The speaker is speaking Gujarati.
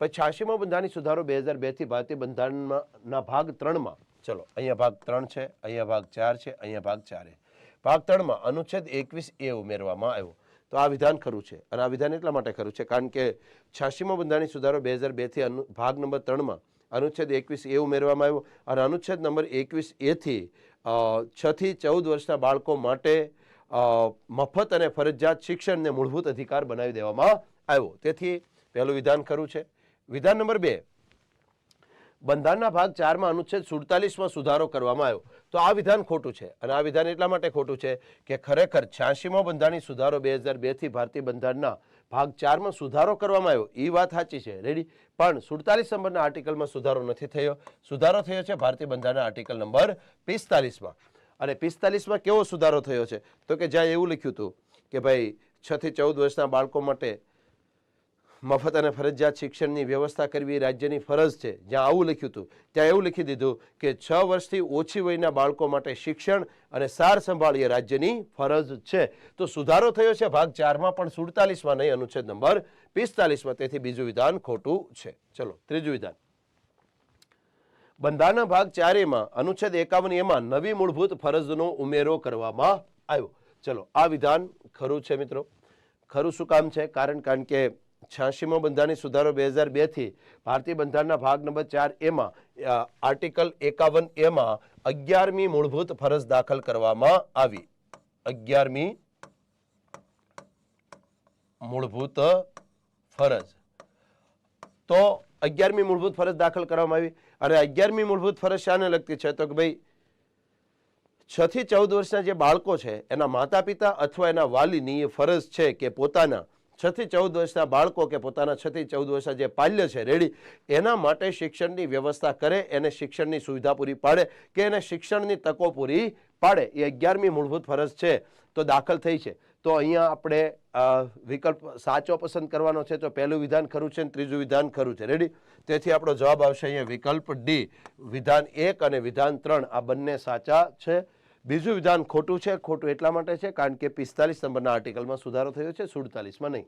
પછી 86મો બંધારણીય સુધારો 2002 થી ભારતીય બંધારણના ભાગ 3 માં ચલો અહીંયા ભાગ 3 છે, અહીંયા ભાગ 4 છે, અહીંયા ભાગ 4 છે. ભાગ 3 માં અનુચ્છેદ 21A ઉમેરવામાં આવ્યો. તો આ વિધાન ખરું છે અને આ વિધાન એટલા માટે ખરું છે કારણ કે 86મો બંધારણીય સુધારો 2002 થી ભાગ નંબર 3 માં અનુચ્છેદ 21A ઉમેરવામાં આવ્યો અને અનુચ્છેદ નંબર 21A થી 6 થી 14 વર્ષના બાળકો માટે મફત અને ફરજિયાત શિક્ષણને મૂળભૂત અધિકાર બનાવી દેવામાં આવ્યો. તેથી પહેલું વિધાન ખરું છે. વિધાન નંબર 2, બંધારણના ભાગ 4 માં અનુચ્છેદ 47 માં સુધારો કરવામાં આવ્યો. તો આ વિધાન ખોટું છે અને આ વિધાન એટલા માટે ખોટું છે કે ખરેખર 86મો બંધારણીય સુધારો 2002 થી ભારતીય બંધારણના ભાગ 4 માં સુધારો કરવામાં આવ્યો એ વાત સાચી છે, રેડી, પણ 47 નંબરના આર્ટિકલમાં સુધારો નથી થયો. સુધારો થયો છે ભારતીય બંધારણના આર્ટિકલ નંબર 45માં. અને 45માં કેવો સુધારો થયો છે તો કે જ્યાં એવું લખ્યું હતું કે ભાઈ 6 થી 14 વર્ષના બાળકો માટે મફત અને ફરજિયાત શિક્ષણની વ્યવસ્થા કરવી રાજ્યની ફરજ છે, જ્યાં આવું લખ્યું હતું ત્યાં એવું લખી દીધું કે 6 વર્ષથી ઓછી વયના બાળકો માટે શિક્ષણ અને સાર સંભાળ એ રાજ્યની ફરજ છે. તો સુધારો થયો છે ભાગ 4માં પણ 47માં નહીં, અનુચ્છેદ નંબર 45માં. તેથી બીજું વિધાન ખોટું છે. ચલો ત્રીજું વિધાન, બંધારણના ભાગ 4A માં અનુચ્છેદ 51A માં નવી મૂળભૂત ફરજનો ઉમેરો કરવામાં આવ્યો. ચલો આ વિધાન ખરું છે મિત્રો. ખરું શું કામ છે? કારણ કે 86મો બંધારણીય સુધારો 2002 થી ભારતીય બંધારણના ભાગ નંબર 4A માં આર્ટિકલ 51A માં 11મી મૂળભૂત ફરજ દાખલ કરવામાં આવી. 11મી મૂળભૂત ફરજ. તો 11મી મૂળભૂત ફરજ દાખલ કરવામાં આવી અને 11મી મૂળભૂત ફરજ શાને લગતી છે તો કે ભાઈ 6 થી 14 વર્ષના જે બાળકો છે એના માતા પિતા અથવા એના વાલીની એ ફરજ છે કે પોતાના 6 થી 14 વર્ષના બાળકો કે પોતાના 6 થી 14 વર્ષના જે પાલ્ય છે, રેડી, એના માટે શિક્ષણની વ્યવસ્થા કરે, એને શિક્ષણની સુવિધા પૂરી પાડે કે એને શિક્ષણની તકો પૂરી પાડે. એ 11મી મૂળભૂત ફરજ છે તો દાખલ થઈ છે. તો અહીંયા આપણે વિકલ્પ સાચો પસંદ કરવાનો છે. તો પહેલું વિધાન ખરું છે અને ત્રીજું વિધાન ખરું છે, રેડી. તેથી આપણો જવાબ આવશે અહીંયા વિકલ્પ ડી. વિધાન 1 અને વિધાન 3 આ બંને સાચા છે. બીજું વિધાન ખોટું છે. ખોટું એટલા માટે છે કારણ કે 45 નંબરના આર્ટિકલમાં સુધારો થયો છે, 47માં નહીં.